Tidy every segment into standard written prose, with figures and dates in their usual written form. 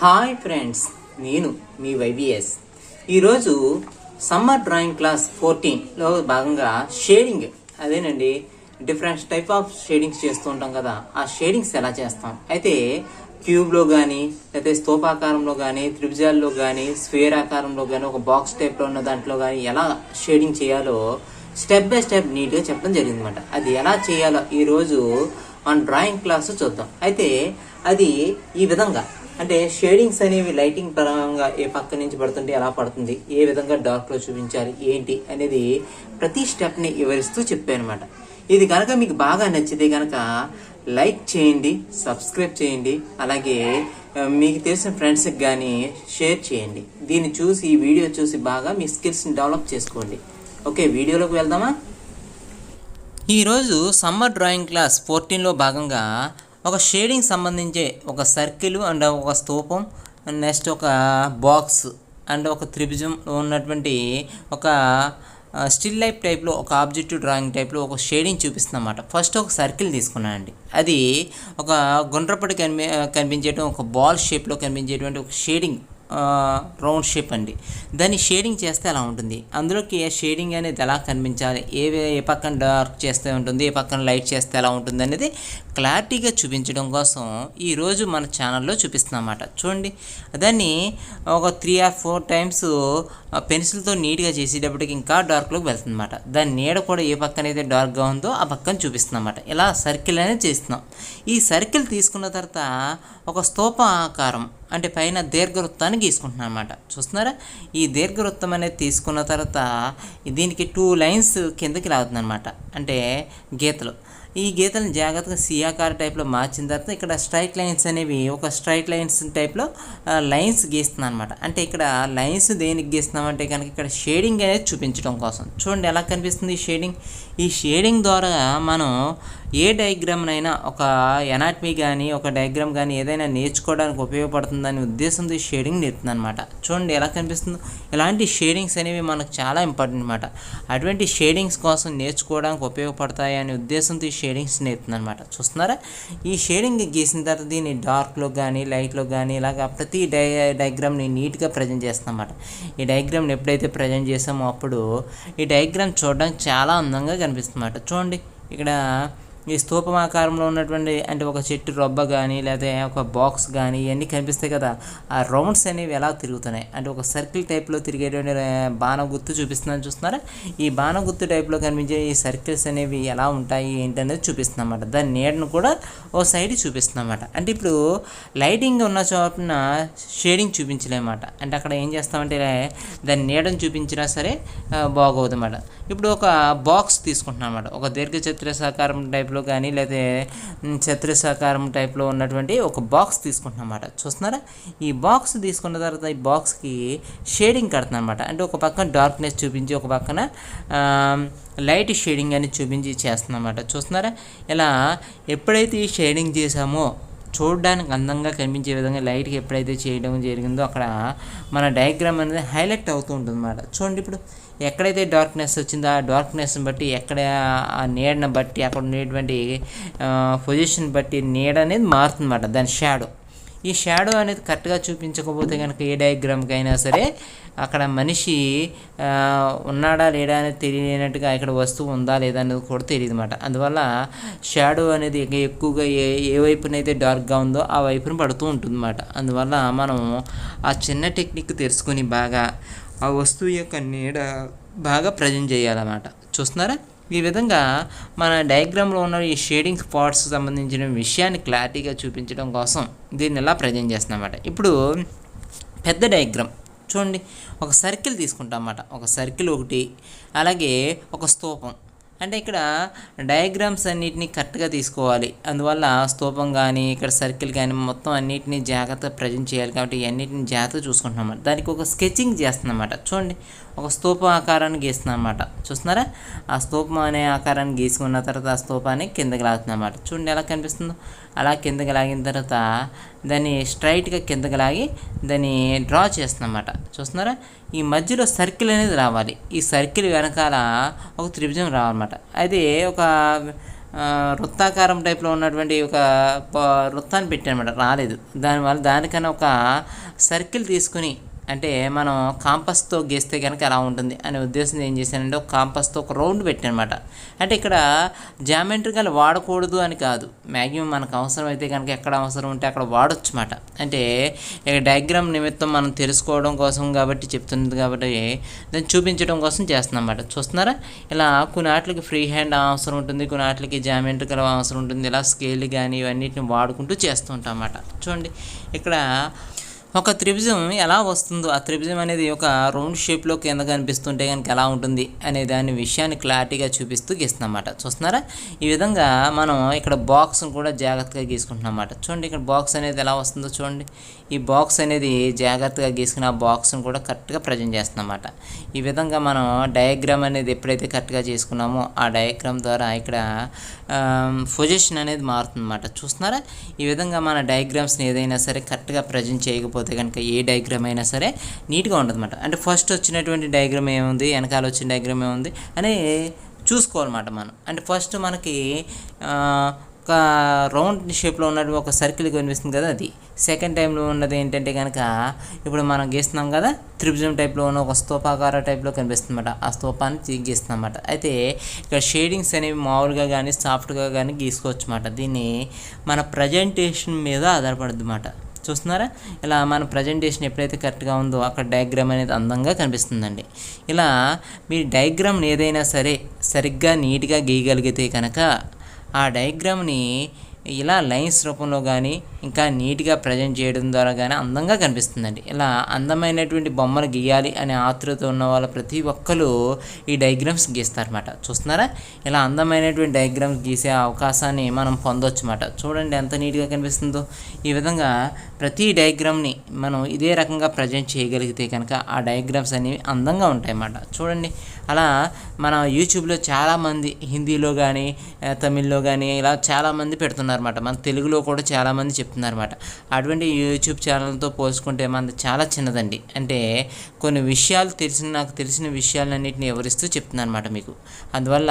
Hi friends, నేను మీ YBS. ఈరోజు summer drawing class 14లో భాగంగా షేడింగ్, అదేనండి, డిఫరెంట్ టైప్ ఆఫ్ షేడింగ్స్ చేస్తూ ఉంటాం కదా. ఆ షేడింగ్స్ ఎలా చేస్తాం అయితే క్యూబ్లో కానీ, లేకపోతే స్తూపాకారంలో కానీ, త్రిభుజాల్లో కానీ, స్క్వేర్ ఆకారంలో కానీ, ఒక బాక్స్ టైప్లో ఉన్న దాంట్లో కానీ ఎలా షేడింగ్ చేయాలో స్టెప్ బై స్టెప్ నీట్గా చెప్పడం జరిగింది అనమాట. అది ఎలా చేయాలో ఈరోజు మన డ్రాయింగ్ క్లాస్ చూద్దాం. అయితే అది ఈ విధంగా, అంటే షేడింగ్స్ అనేవి లైటింగ్ పరంగా ఏ పక్క నుంచి పడుతుంటే ఎలా పడుతుంది, ఏ విధంగా డార్క్లో చూపించాలి ఏంటి అనేది ప్రతి స్టెప్ని వివరిస్తూ చెప్పాను అనమాట. ఇది కనుక మీకు బాగా నచ్చితే కనుక లైక్ చేయండి, సబ్స్క్రైబ్ చేయండి, అలాగే మీకు తెలిసిన ఫ్రెండ్స్కి కానీ షేర్ చేయండి. దీన్ని చూసి, ఈ వీడియో చూసి బాగా మీ స్కిల్స్ని డెవలప్ చేసుకోండి. ఓకే, వీడియోలోకి వెళ్దామా? ఈరోజు సమ్మర్ డ్రాయింగ్ క్లాస్ 14లో భాగంగా ఒక షేడింగ్ సంబంధించి ఒక సర్కిల్ అండ్ ఒక స్తూపం, నెక్స్ట్ ఒక బాక్స్ అండ్ ఒక త్రిభుజం ఉన్నటువంటి ఒక స్టిల్ లైఫ్ టైప్లో, ఒక ఆబ్జెక్టివ్ డ్రాయింగ్ టైప్లో ఒక షేడింగ్ చూపిస్తుంది అన్నమాట. ఫస్ట్ ఒక సర్కిల్ తీసుకున్నానండి. అది ఒక గుండ్రపడి కనిపించేటువంటి ఒక బాల్ షేప్లో కనిపించేటువంటి ఒక షేడింగ్, రౌండ్ షేప్ అండి. దాన్ని షేడింగ్ చేస్తే అలా ఉంటుంది. అందులోకి షేడింగ్ అనేది ఎలా కనిపించాలి, ఏ పక్కన డార్క్ చేస్తే ఉంటుంది, ఏ పక్కన లైట్ చేస్తే ఎలా ఉంటుంది అనేది క్లారిటీగా చూపించడం కోసం ఈరోజు మన ఛానల్లో చూపిస్తున్నాం అన్నమాట. చూడండి, దాన్ని ఒక 3 or 4 times పెన్సిల్తో నీట్గా చేసేటప్పటికి ఇంకా డార్క్లోకి వెళ్తుంది అన్నమాట. దాని నీడ కూడా ఏ పక్కన అయితే డార్క్గా ఉందో ఆ పక్కన చూపిస్తున్నాం అన్నమాట. ఇలా సర్కిల్ అనేది చేస్తున్నాం. ఈ సర్కిల్ తీసుకున్న తర్వాత ఒక స్తూప ఆకారం, అంటే పైన దీర్ఘవృత్తాన్ని గీసుకుంటున్నాను అనమాట. చూస్తున్నారా, ఈ దీర్ఘవృత్తం అనేది తీసుకున్న తర్వాత దీనికి 2 lines కిందకి లాగుతుంది అనమాట, అంటే గీతలు. ఈ గీతలను జాగ్రత్తగా సి ఆకార టైప్లో మార్చిన తర్వాత ఇక్కడ స్ట్రైట్ లైన్స్ అనేవి ఒక స్ట్రైట్ లైన్స్ టైప్లో లైన్స్ గీస్తున్నాను అనమాట. అంటే ఇక్కడ లైన్స్ దేనికి గీస్తున్నామంటే కనుక ఇక్కడ షేడింగ్ అనేది చూపించడం కోసం. చూడండి ఎలా కనిపిస్తుంది ఈ షేడింగ్. ఈ షేడింగ్ ద్వారా మనం ఏ డయాగ్రామ్నైనా, ఒక ఎనాటమీ కానీ, ఒక డయాగ్రామ్ కానీ ఏదైనా నేర్చుకోవడానికి ఉపయోగపడుతుందని ఉద్దేశంతో ఈ షేడింగ్ నేర్పుతుంది అనమాట. చూడండి ఎలా కనిపిస్తుందో. ఇలాంటి షేడింగ్స్ అనేవి మనకు చాలా ఇంపార్టెంట్ అనమాట. అటువంటి షేడింగ్స్ కోసం నేర్చుకోవడానికి ఉపయోగపడతాయి అనే ఉద్దేశంతో ఈ షేడింగ్స్ నేర్పుతుంది అనమాట. చూస్తున్నారా, ఈ షేడింగ్ గీసిన తర్వాత దీన్ని డార్క్లో కానీ, లైట్లో కానీ ఇలాగ ప్రతి డయాగ్రామ్ని నీట్గా ప్రజెంట్ చేస్తాం అన్నమాట. ఈ డయాగ్రామ్ని ఎప్పుడైతే ప్రజెంట్ చేసామో అప్పుడు ఈ డయాగ్రామ్ చూడడానికి చాలా అందంగా కనిపిస్తుంది అన్నమాట. చూడండి, ఇక్కడ ఈ స్తూపం ఆకారంలో ఉన్నటువంటి, అంటే ఒక చెట్టు రొబ్బ కానీ, లేకపోతే ఒక బాక్స్ కానీ ఇవన్నీ కనిపిస్తాయి కదా. ఆ రౌండ్స్ అనేవి ఎలా తిరుగుతున్నాయి, అంటే ఒక సర్కిల్ టైప్లో తిరిగేటువంటి బాణ గుర్తు చూపిస్తున్నాను. చూస్తున్నారా, ఈ బాణ గుర్తు టైప్లో కనిపించే ఈ సర్కిల్స్ అనేవి ఎలా ఉంటాయి ఏంటనేది చూపిస్తుంది అన్నమాట. దాని నీడను కూడా ఓ సైడ్ చూపిస్తుంది అన్నమాట. అంటే ఇప్పుడు లైటింగ్ ఉన్న చోటున షేడింగ్ చూపించలేమన్నమాట. అంటే అక్కడ ఏం చేస్తామంటే దాని నీడను చూపించినా సరే బాగోదు అన్నమాట. ఇప్పుడు ఒక బాక్స్ తీసుకుంటున్నాం అన్నమాట. ఒక దీర్ఘచతురస్రాకారం టైప్లో కానీ, లేదా చతురస్రాకారం టైప్లో ఉన్నటువంటి ఒక బాక్స్ తీసుకుంటున్నాం అన్నమాట. చూస్తున్నారా, ఈ బాక్స్ తీసుకున్న తర్వాత ఈ బాక్స్కి షేడింగ్ కడుతున్నాం అన్నమాట. అంటే ఒక పక్కన డార్క్నెస్ చూపించి, ఒక పక్కన లైట్ షేడింగ్ అని చూపించి చేస్తున్నాం అన్నమాట. చూస్తున్నారా, ఇలా ఎప్పుడైతే ఈ షేడింగ్ చేసామో చూడడానికి అందంగా కనిపించే విధంగా లైట్కి ఎప్పుడైతే చేయడం జరిగిందో అక్కడ మన డయాగ్రామ్ అనేది హైలైట్ అవుతూ ఉంటుంది అన్నమాట. చూడండి, ఇప్పుడు ఎక్కడైతే డార్క్నెస్ వచ్చిందో ఆ డార్క్నెస్ని బట్టి, ఎక్కడ ఆ నీడని బట్టి, అక్కడ ఉండేటువంటి పొజిషన్ బట్టి నీడ అనేది మారుతుంది అన్నమాట. దాని షాడో, ఈ షాడో అనేది కరెక్ట్గా చూపించకపోతే కనుక ఏ డయాగ్రామ్కి అయినా సరే అక్కడ మనిషి ఉన్నాడా లేడా అనేది తెలియనట్టుగా, ఇక్కడ వస్తువు ఉందా లేదా అనేది కూడా తెలియదు అన్నమాట. అందువల్ల షాడో అనేది ఎక్కువగా ఏ వైపునైతే డార్క్గా ఉందో ఆ వైపున పడుతూ ఉంటుంది అన్నమాట. అందువల్ల మనం ఆ చిన్న టెక్నిక్ తెలుసుకొని బాగా ఆ వస్తువు యొక్క నీడ బాగా ప్రజెంట్ చేయాలన్నమాట. చూస్తున్నారా, ఈ విధంగా మన డయాగ్రామ్లో ఉన్న ఈ షేడింగ్ స్పాట్స్ సంబంధించిన విషయాన్ని క్లారిటీగా చూపించడం కోసం దీన్ని ఎలా ప్రజెంట్ చేస్తున్నాం అన్నమాట. ఇప్పుడు పెద్ద డయాగ్రామ్ చూడండి, ఒక సర్కిల్ తీసుకుంటాం అన్నమాట. ఒక సర్కిల్ ఒకటి, అలాగే ఒక స్తూపం. అంటే ఇక్కడ డయాగ్రామ్స్ అన్నిటినీ కరెక్ట్గా తీసుకోవాలి. అందువల్ల స్తూపం కానీ, ఇక్కడ సర్కిల్ కానీ మొత్తం అన్నిటినీ జాగ్రత్తగా ప్రజెంట్ చేయాలి. కాబట్టి అన్నిటిని జాగ్రత్తగా చూసుకుంటున్నాం అన్నమాట. దానికి ఒక స్కెచింగ్ చేస్తున్నాం అన్నమాట. చూడండి, ఒక స్తూపం ఆకారాన్ని గీస్తున్నాం అన్నమాట. చూస్తున్నారా, ఆ స్తూపం అనే ఆకారాన్ని గీసుకున్న తర్వాత ఆ స్తూపాన్ని కిందకి లాగుతున్నాం అన్నమాట. చూడండి ఎలా కనిపిస్తుందో. అలా కిందకి లాగిన తర్వాత దాన్ని స్ట్రైట్గా కిందకి లాగి దాన్ని డ్రా చేస్తున్నాం అన్నమాట. చూస్తున్నారా, ఈ మధ్యలో సర్కిల్ అనేది రావాలి. ఈ సర్కిల్ వెనకాల ఒక త్రిభుజం రావాలన్నమాట. అది ఒక వృత్తాకారం టైప్లో ఉన్నటువంటి ఒక వృత్తాన్ని పెట్టానమాట, రాలేదు. దానివల్ల దానికన్నా ఒక సర్కిల్ తీసుకుని, అంటే మనం కాంపస్తో గీస్తే కనుక ఎలా ఉంటుంది అనే ఉద్దేశం ఏం చేశానంటే ఒక కాంపస్తో ఒక రౌండ్ పెట్టానమాట. అంటే ఇక్కడ జామెట్రికల్ వాడకూడదు అని కాదు, మ్యాక్సిమం మనకు అవసరం అయితే కనుక ఎక్కడ అవసరం ఉంటే అక్కడ వాడొచ్చు అన్నమాట. అంటే ఇక డయాగ్రామ్ నిమిత్తం మనం తెలుసుకోవడం కోసం కాబట్టి చెప్తున్నది, కాబట్టి దాన్ని చూపించడం కోసం చేస్తున్నాం అన్నమాట. చూస్తున్నారా, ఇలా కొన్ని వాటికి ఫ్రీ హ్యాండ్ అవసరం ఉంటుంది, కొన్ని వాటికి జామెట్రికల్ అవసరం ఉంటుంది. ఇలా స్కేల్ కానీ ఇవన్నిటిని వాడుకుంటూ చేస్తూ ఉంటాం అన్నమాట. చూడండి, ఇక్కడ ఒక త్రిభుజం ఎలా వస్తుందో, ఆ త్రిభుజం అనేది ఒక రౌండ్ షేప్లో కింద కనిపిస్తుంటే కనుక ఎలా ఉంటుంది అనే దాని విషయాన్ని క్లారిటీగా చూపిస్తూ గీస్తున్నమాట. చూస్తున్నారా, ఈ విధంగా మనం ఇక్కడ బాక్స్ని కూడా జాగ్రత్తగా గీసుకుంటున్నాం అన్నమాట. చూడండి, ఇక్కడ బాక్స్ అనేది ఎలా వస్తుందో చూడండి. ఈ బాక్స్ అనేది జాగ్రత్తగా గీసుకుని ఆ బాక్స్ని కూడా కరెక్ట్గా ప్రజెంట్ చేస్తున్నమాట. ఈ విధంగా మనం డయాగ్రామ్ అనేది ఎప్పుడైతే కరెక్ట్గా చేసుకున్నామో ఆ డయాగ్రామ్ ద్వారా ఇక్కడ పొజిషన్ అనేది మారుతుందన్నమాట. చూస్తున్నారా, ఈ విధంగా మన డయాగ్రామ్స్ని ఏదైనా సరే కరెక్ట్గా ప్రజెంట్ చేయకపోతే కనుక ఏ డయాగ్రామ్ అయినా సరే నీట్గా ఉండదన్నమాట. అంటే ఫస్ట్ వచ్చినటువంటి డయాగ్రామ్ ఏముంది, వెనకాల వచ్చిన డయాగ్రామ్ ఏముంది అని చూసుకోవాలన్నమాట మనం. అంటే ఫస్ట్ మనకి ఒక రౌండ్ షేప్లో ఉన్నటువంటి ఒక సర్కిల్ కనిపిస్తుంది కదా, అది. సెకండ్ టైంలో ఉన్నది ఏంటంటే కనుక ఇప్పుడు మనం గీస్తున్నాం కదా, త్రిభుజం టైప్లో ఉన్న ఒక స్తూపాకార టైప్లో కనిపిస్తుంది అన్నమాట. ఆ స్తూపాన్ని గీస్తున్నాం అన్నమాట. అయితే ఇక్కడ షేడింగ్స్ అనేవి మామూలుగా కానీ సాఫ్ట్గా కానీ గీసుకోవచ్చు అన్నమాట. దీన్ని మన ప్రజెంటేషన్ మీద ఆధారపడుద్ది అన్నమాట. చూస్తున్నారా, ఇలా మన ప్రజెంటేషన్ ఎప్పుడైతే కరెక్ట్గా ఉందో అక్కడ డయాగ్రామ్ అనేది అందంగా కనిపిస్తుందండి. ఇలా మీ డయాగ్రామ్ని ఏదైనా సరే సరిగ్గా నీట్గా గీయగలిగితే కనుక ఆ డయాగ్రామ్ని ఇలా లైన్స్ రూపంలో కానీ ఇంకా నీట్గా ప్రజెంట్ చేయడం ద్వారా కానీ అందంగా కనిపిస్తుందండి. ఇలా అందమైనటువంటి బొమ్మలు గీయాలి అనే ఆతృత ఉన్న వాళ్ళు ప్రతి ఒక్కరు ఈ డయాగ్రామ్స్ గీస్తారన్నమాట. చూస్తున్నారా, ఇలా అందమైనటువంటి డయాగ్రామ్స్ గీసే అవకాశాన్ని మనం పొందవచ్చు అన్నమాట. చూడండి ఎంత నీట్గా కనిపిస్తుందో. ఈ విధంగా ప్రతి డయాగ్రామ్ని మనం ఇదే రకంగా ప్రజెంట్ చేయగలిగితే కనుక ఆ డయాగ్రామ్స్ అనేవి అందంగా ఉంటాయి అన్నమాట. చూడండి, అలా మన యూట్యూబ్లో చాలామంది హిందీలో కానీ తమిళ్లో కానీ ఇలా చాలామంది పెడుతున్నారు అన్నమాట. మన తెలుగులో కూడా చాలామంది చెప్తున్నారన్నమాట. అటువంటి యూట్యూబ్ ఛానల్తో పోల్చుకుంటే మనది చాలా చిన్నదండి. అంటే కొన్ని విషయాలు నాకు తెలిసిన విషయాలన్నింటినీ వివరిస్తూ చెప్తున్నాను అన్నమాట మీకు. అందువల్ల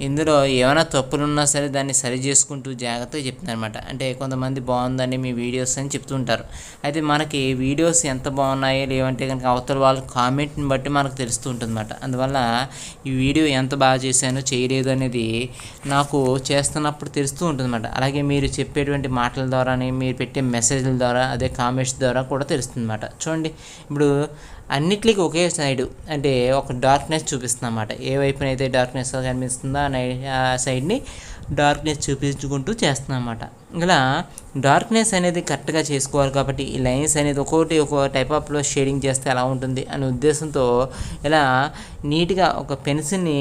ఇందులో ఏమైనా తప్పులున్నా సరే దాన్ని సరి చేసుకుంటూ జాగ్రత్తగా చెప్తున్నాను అనమాట. అంటే కొంతమంది బాగుందని మీ వీడియోస్ అని చెప్తుంటారు. అయితే మనకి వీడియోస్ ఎంత బాగున్నాయో లేవంటే కనుక అవతల వాళ్ళ కామెంట్ని బట్టి మనకు తెలుస్తూ ఉంటుంది అన్నమాట. అందువల్ల ఈ వీడియో ఎంత బాగా చేశానో చేయలేదు అనేది నాకు చేస్తున్నప్పుడు తెలుస్తూ ఉంటుంది అన్నమాట. అలాగే మీరు చెప్పేటువంటి మాటల ద్వారానే, మీరు పెట్టే మెసేజ్ల ద్వారా, అదే కామెంట్స్ ద్వారా కూడా తెలుస్తుంది అన్నమాట. చూడండి, ఇప్పుడు అన్నిటికీ ఒకే సైడు అంటే ఒక డార్క్నెస్ చూపిస్తుంది అన్నమాట. ఏ వైపునైతే డార్క్నెస్ కనిపిస్తుందో ఆ సైడ్ని డార్క్నెస్ చూపించుకుంటూ చేస్తున్నాం అన్నమాట. ఇలా డార్క్నెస్ అనేది కరెక్ట్గా చేసుకోవాలి కాబట్టి ఈ లైన్స్ అనేది ఒక్కొక్కటి ఒక టైప్ ఆఫ్లో షేడింగ్ చేస్తే ఎలా ఉంటుంది అనే ఉద్దేశంతో ఇలా నీట్గా ఒక పెన్సిల్ని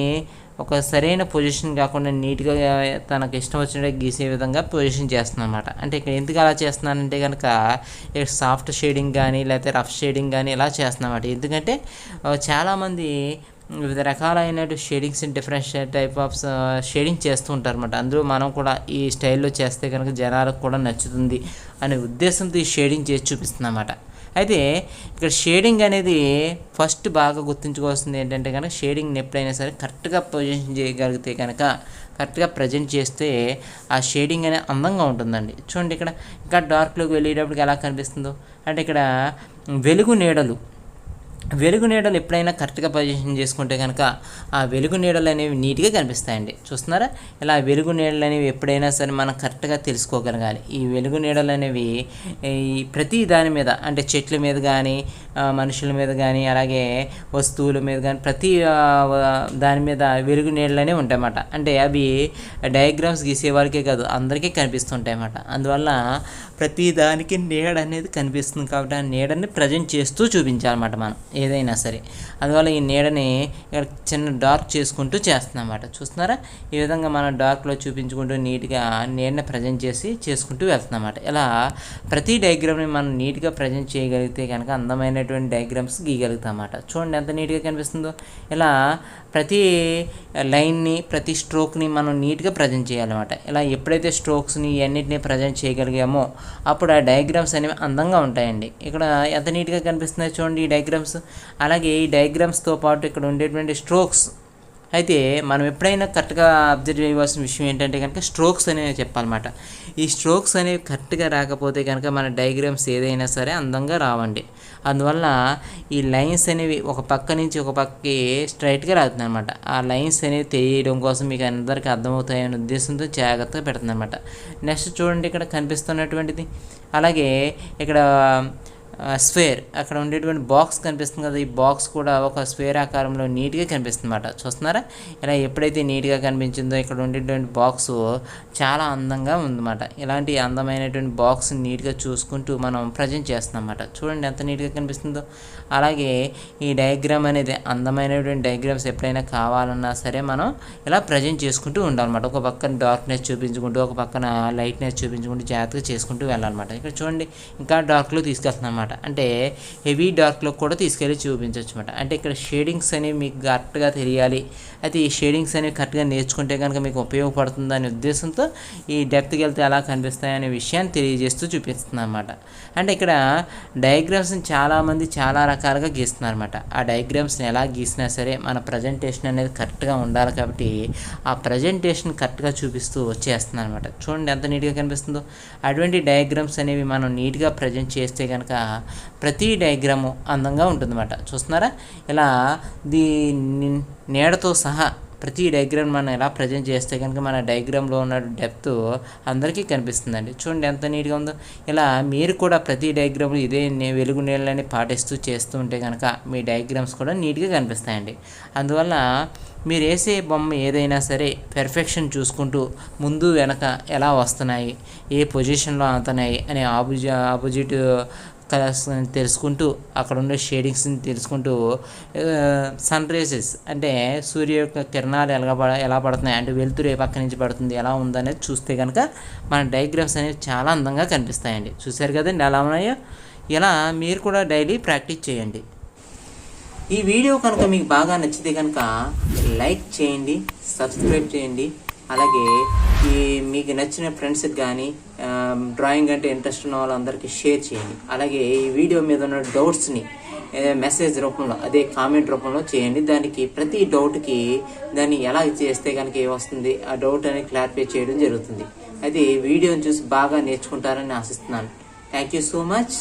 ఒక సరైన పొజిషన్ కాకుండా నీట్గా తనకు ఇష్టం వచ్చినట్టు గీసే విధంగా పొజిషన్ చేస్తున్నాను అనమాట. అంటే ఇక్కడ ఎందుకు అలా చేస్తున్నానంటే కనుక సాఫ్ట్ షేడింగ్ కానీ లేకపోతే రఫ్ షేడింగ్ కానీ ఇలా చేస్తున్నాను అనమాట. ఎందుకంటే చాలామంది వివిధ రకాలైన shadings different type of shading చేస్తూ ఉంటారు అనమాట. అందులో మనం కూడా ఈ స్టైల్లో చేస్తే కనుక జనాలకు కూడా నచ్చుతుంది అనే ఉద్దేశంతో ఈ షేడింగ్ చేసి చూపిస్తున్నాం అన్నమాట. అయితే ఇక్కడ షేడింగ్ అనేది ఫస్ట్ బాగా గుర్తుంచుకోవాల్సింది ఏంటంటే కనుక షేడింగ్ని ఎప్పుడైనా సరే కరెక్ట్గా పొజిషన్ చేయగలిగితే కనుక కరెక్ట్గా ప్రజెంట్ చేస్తే ఆ షేడింగ్ అనేది అందంగా ఉంటుందండి. చూడండి, ఇక్కడ ఇంకా డార్క్లోకి వెళ్ళేటప్పటికి ఎలా కనిపిస్తుందో, అంటే ఇక్కడ వెలుగు నీడలు ఎప్పుడైనా కరెక్ట్గా పొజిషన్ చేసుకుంటే కనుక ఆ వెలుగు నీడలు అనేవి నీట్గా కనిపిస్తాయండి. చూస్తున్నారా, ఇలా వెలుగు నీడలు అనేవి ఎప్పుడైనా సరే మనం కరెక్ట్గా తెలుసుకోగలగాలి. ఈ వెలుగు నీడలు అనేవి ఈ ప్రతి దాని మీద, అంటే చెట్ల మీద కానీ మనుషుల మీద కానీ అలాగే వస్తువుల మీద కానీ ప్రతి దాని మీద వెలుగు నీడలు అనేవి ఉంటాయన్నమాట. అంటే అవి డయాగ్రామ్స్ గీసే వారికే కాదు అందరికీ కనిపిస్తుంటాయి అన్నమాట. అందువల్ల ప్రతి దానికి నీడ అనేది కనిపిస్తుంది కాబట్టి ఆ నీడని ప్రజెంట్ చేస్తూ చూపించాలన్నమాట మనం ఏదైనా సరే. అందువల్ల ఈ నీడని ఇక్కడ చిన్న డార్క్ చేసుకుంటూ చేస్తున్నాం అన్నమాట. చూస్తున్నారా, ఈ విధంగా మనం డార్క్లో చూపించుకుంటూ నీట్గా నీడని ప్రజెంట్ చేసుకుంటూ వెళ్తున్నాం అన్నమాట. ఇలా ప్రతి డయాగ్రామ్ని మనం నీట్గా ప్రజెంట్ చేయగలిగితే కనుక అందమైనటువంటి డయాగ్రామ్స్ గీయగలుగుతాం అన్నమాట. చూడండి ఎంత నీట్గా కనిపిస్తుందో. ఇలా ప్రతి లైన్ని ప్రతి స్ట్రోక్ని మనం నీట్గా ప్రజెంట్ చేయాలన్నమాట. ఇలా ఎప్పుడైతే స్ట్రోక్స్ని ఇవన్నిటిని ప్రజెంట్ చేయగలిగామో అప్పుడు ఆ డయాగ్రామ్స్ అనేవి అందంగా ఉంటాయండి. ఇక్కడ ఎంత నీట్గా కనిపిస్తున్నాయో చూడండి ఈ డయాగ్రామ్స్. అలాగే ఈ డయాగ్రామ్స్తో పాటు ఇక్కడ ఉండేటువంటి స్ట్రోక్స్ అయితే మనం ఎప్పుడైనా కరెక్ట్గా అబ్జర్వ్ చేయవలసిన విషయం ఏంటంటే కనుక స్ట్రోక్స్ అనేవి చెప్పాలన్నమాట. ఈ స్ట్రోక్స్ అనేవి కరెక్ట్గా రాకపోతే కనుక మన డయాగ్రామ్స్ ఏదైనా సరే అందంగా రావండి. అందువల్ల ఈ లైన్స్ అనేవి ఒక పక్క నుంచి ఒక పక్కకి స్ట్రైట్గా రాతుంది అనమాట. ఆ లైన్స్ అనేవి తెలియడం కోసం మీకు అందరికీ అర్థమవుతాయనే ఉద్దేశంతో జాగ్రత్తగా పెడుతుంది అనమాట. నెక్స్ట్ చూడండి, ఇక్కడ కనిపిస్తున్నటువంటిది. అలాగే ఇక్కడ స్క్వేర్, అక్కడ ఉండేటువంటి బాక్స్ కనిపిస్తుంది కదా, ఈ బాక్స్ కూడా ఒక స్క్వేర్ ఆకారంలో నీట్గా కనిపిస్తుంది అన్నమాట. చూస్తున్నారా, ఇలా ఎప్పుడైతే నీట్గా కనిపించిందో ఇక్కడ ఉండేటువంటి బాక్స్ చాలా అందంగా ఉందన్నమాట. ఇలాంటి అందమైనటువంటి బాక్స్ నీట్గా చూసుకుంటూ మనం ప్రజెంట్ చేస్తున్నాం అన్నమాట. చూడండి ఎంత నీట్గా కనిపిస్తుందో. అలాగే ఈ డయాగ్రామ్ అనేది అందమైనటువంటి డయాగ్రామ్స్ ఎప్పుడైనా కావాలన్నా సరే మనం ఇలా ప్రజెంట్ చేసుకుంటూ ఉండాలన్నమాట. ఒక పక్కన డార్క్నెస్ చూపించుకుంటూ ఒక పక్కన లైట్నెస్ చూపించుకుంటూ జాగ్రత్తగా చేసుకుంటూ వెళ్ళాలన్నమాట. ఇక్కడ చూడండి, ఇంకా డార్క్లో తీసుకెళ్తున్నాం అన్నమాట. అంటే హెవీ డార్క్లో కూడా తీసుకెళ్ళి చూపించవచ్చు అన్నమాట. అంటే ఇక్కడ షేడింగ్స్ అనేవి మీకు కరెక్ట్గా తెలియాలి, అయితే ఈ షేడింగ్స్ అనేవి కరెక్ట్గా నేర్చుకుంటే కనుక మీకు ఉపయోగపడుతుంది అనే ఉద్దేశంతో ఈ డెప్త్కి వెళ్తే ఎలా కనిపిస్తాయనే విషయాన్ని తెలియజేస్తూ చూపిస్తుంది అన్నమాట. అంటే ఇక్కడ డయాగ్రామ్స్ని చాలామంది చాలా రకాలుగా గీస్తున్నారు అన్నమాట. ఆ డయాగ్రామ్స్ని ఎలా గీసినా సరే మన ప్రజెంటేషన్ అనేది కరెక్ట్గా ఉండాలి కాబట్టి ఆ ప్రజెంటేషన్ కరెక్ట్గా చూపిస్తూ వచ్చేస్తుంది అనమాట. చూడండి ఎంత నీట్గా కనిపిస్తుందో. అటువంటి డయాగ్రామ్స్ అనేవి మనం నీట్గా ప్రజెంట్ చేస్తే కనుక ప్రతి డయాగ్రాము అందంగా ఉంటుందన్నమాట. చూస్తున్నారా, ఇలా నీడతో సహా ప్రతి డయాగ్రామ్ మనం ఎలా ప్రజెంట్ చేస్తే కనుక మన డయాగ్రామ్లో ఉన్న డెప్త్ అందరికీ కనిపిస్తుందండి. చూడండి ఎంత నీట్గా ఉందో. ఇలా మీరు కూడా ప్రతి డయాగ్రామ్లో ఇదే వెలుగు నీళ్ళని పాటిస్తూ చేస్తూ ఉంటే కనుక మీ డయాగ్రామ్స్ కూడా నీట్గా కనిపిస్తాయండి. అందువల్ల మీరు వేసే బొమ్మ ఏదైనా సరే పెర్ఫెక్షన్ చూసుకుంటూ ముందు వెనక ఎలా వస్తున్నాయి, ఏ పొజిషన్లో అవుతున్నాయి అనే ఆపోజిట్ కలర్స్ తెలుసుకుంటూ అక్కడ ఉండే షేడింగ్స్ని తెలుసుకుంటూ సన్ రేసెస్ అంటే సూర్య యొక్క కిరణాలు ఎలా పడుతున్నాయి, అంటే వెలుతురు ఏ పక్క నుంచి పడుతుంది, ఎలా ఉందనేది చూస్తే కనుక మన డయాగ్రామ్స్ అనేవి చాలా అందంగా కనిపిస్తాయండి. చూశారు కదండి ఎలా ఉన్నాయో. ఇలా మీరు కూడా డైలీ ప్రాక్టీస్ చేయండి. ఈ వీడియో కనుక మీకు బాగా నచ్చితే కనుక లైక్ చేయండి, సబ్స్క్రైబ్ చేయండి. అలాగే మీకు నచ్చిన ఫ్రెండ్స్కి కానీ డ్రాయింగ్ అంటే ఇంట్రెస్ట్ ఉన్న వాళ్ళందరికీ షేర్ చేయండి. అలాగే ఈ వీడియో మీద ఉన్న డౌట్స్ని మెసేజ్ రూపంలో, అదే కామెంట్ రూపంలో చేయండి. దానికి ప్రతి డౌట్కి దాన్ని ఎలా చేస్తే కనుక ఏమొస్తుంది ఆ డౌట్ అనేది క్లారిఫై చేయడం జరుగుతుంది. అయితే వీడియోని చూసి బాగా నేర్చుకుంటారని ఆశిస్తున్నాను. Thank you so much.